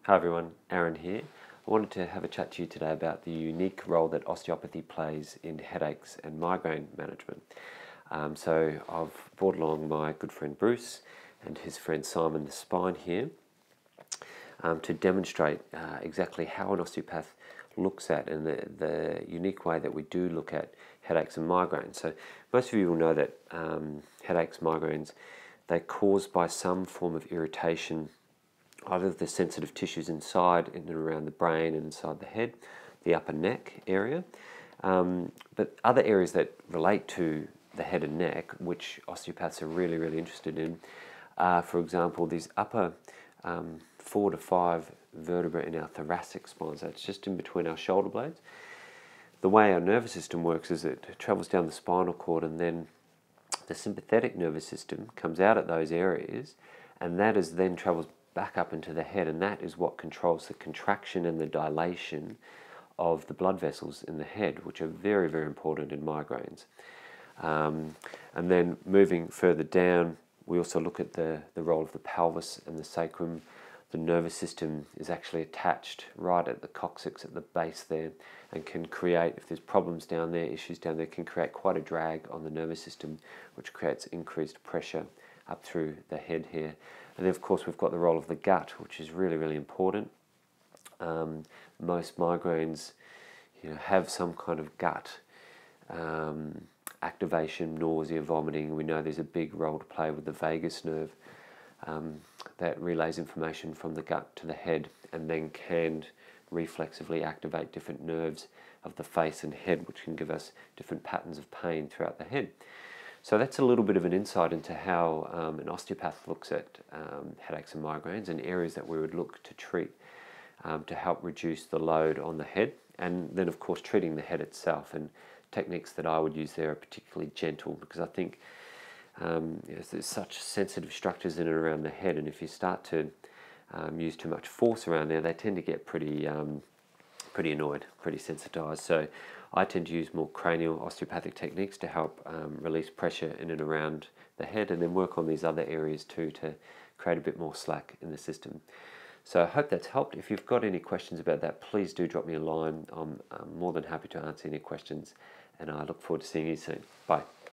Hi everyone, Aaron here. I wanted to have a chat to you today about the unique role that osteopathy plays in headaches and migraine management. So I've brought along my good friend Bruce and his friend Simon the Spine here to demonstrate exactly how an osteopath looks at and the unique way that we do look at headaches and migraines. So most of you will know that headaches, migraines, they're caused by some form of irritation, either of the sensitive tissues inside and around the brain and inside the head, the upper neck area, but other areas that relate to the head and neck, which osteopaths are really interested in, for example, these upper 4 to 5 vertebrae in our thoracic spine, so it's just in between our shoulder blades. The way our nervous system works is it travels down the spinal cord, and then the sympathetic nervous system comes out at those areas, and that is then travels back up into the head, and that is what controls the contraction and the dilation of the blood vessels in the head, which are very important in migraines. And then moving further down, we also look at the role of the pelvis and the sacrum. The nervous system is actually attached right at the coccyx at the base there, and can create, if there's problems down there, issues down there, can create quite a drag on the nervous system, which creates increased pressure up through the head here. And then of course we've got the role of the gut, which is really important. Most migraines have some kind of gut activation, nausea, vomiting. We know there's a big role to play with the vagus nerve that relays information from the gut to the head, and then can reflexively activate different nerves of the face and head, which can give us different patterns of pain throughout the head. So that's a little bit of an insight into how an osteopath looks at headaches and migraines, and areas that we would look to treat to help reduce the load on the head, and then of course treating the head itself. And techniques that I would use there are particularly gentle, because I think there's such sensitive structures in and around the head, and if you start to use too much force around there, they tend to get pretty annoyed, pretty sensitized. So I tend to use more cranial osteopathic techniques to help release pressure in and around the head, and then work on these other areas too to create a bit more slack in the system. So I hope that's helped. If you've got any questions about that, please do drop me a line. I'm more than happy to answer any questions, and I look forward to seeing you soon. Bye.